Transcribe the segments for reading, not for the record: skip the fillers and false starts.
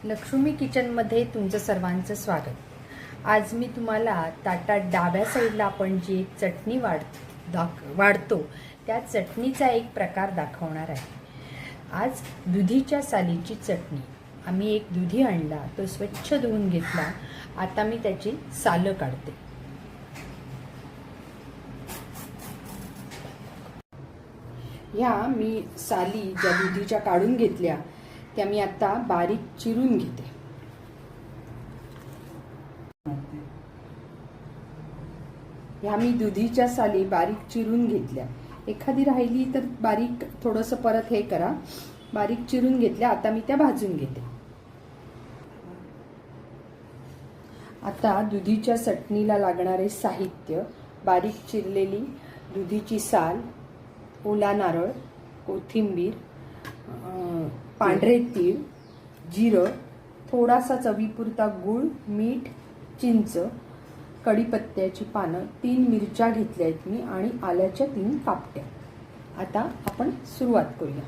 लक्ष्मी किचनमध्ये तुमचं सर्वांचं स्वागत। आज मी तुम्हाला ताटात डाव्या साईडला आपण जी एक चटणी वाढतो त्या चटणीचा एक प्रकार दाखवणार आहे। आज दुधीच्या सालीची चटणी। आम्ही एक दुधी आणला, तो स्वच्छ धुवून घेतला। आता मी त्याची सालं काढते। ह्या मी साली ज्या दुधीच्या काढून घेतल्या त्या मी आता बारीक चिरून घेते। ह्या मी दुधीच्या साली बारीक चिरून घेतल्या। एखादी राहिली तर बारीक थोडंसं परत हे करा। बारीक चिरून घेतल्या, आता मी त्या भाजून घेते। आता दुधीच्या चटणीला लागणारे साहित्य: बारीक चिरलेली दुधीची साल, ओला नारळ, कोथिंबीर, पांढरे तीळ, जिरं, थोडासा चवीपुरता गूळ, मीठ, चिंच, कढीपत्त्याची पानं, 3 मिरच्या घेतल्या आहेत मी आणि आल्याच्या 3 कापट्या। आता आपण सुरुवात करूया।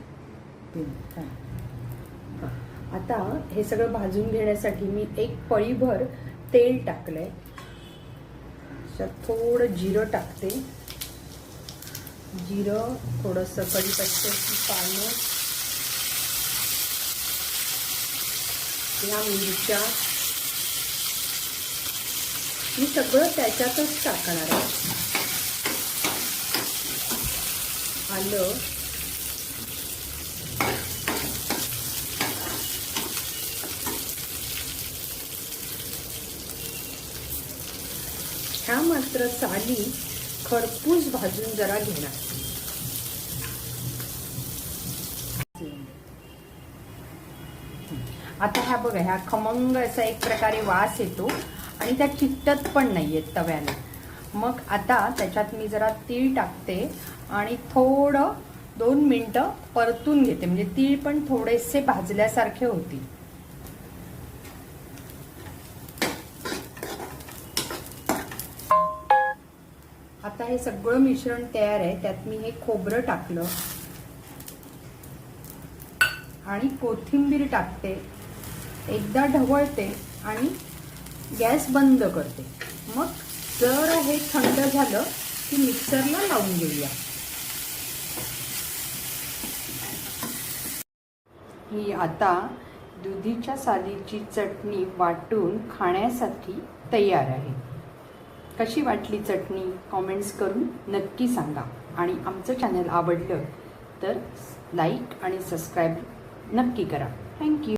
आता हे सगळं भाजून घेण्यासाठी मी एक पळीभर तेल टाकलंय। थोडं जिरं टाकते। जिरं, थोडंसं कढीपत्त्याची पानं, या मिरच्या, मी सगळं त्याच्यातच टाकणार आहे। आलं, ह्या मात्र साली खरपूस भाजून जरा घेणार। आता ह्या बघा, ह्या खमंग असा एक प्रकारे वास येतो आणि त्या चिकटत पण नाहीयेत तव्याने। मग आता त्याच्यात मी जरा तीळ टाकते आणि थोडं 2 मिनिटं परतून घेते, म्हणजे तीळ पण थोडेसे भाजल्यासारखे होतील। आता हे सगळं मिश्रण तयार आहे। त्यात मी हे खोबरं टाकलं आणि कोथिंबीर टाकते। एकदा ढवळते आणि गॅस बंद करते। मग जर हे थंड झालं की मिक्सरला लावून घेऊया। ही आता दुधीच्या सालीची चटणी वाटून खाण्यासाठी तयार आहे। कशी वाटली चटणी कमेंट्स करून नक्की सांगा आणि आमचं चॅनल आवडलं तर लाईक आणि सबस्क्राईब नक्की करा। थँक्यू।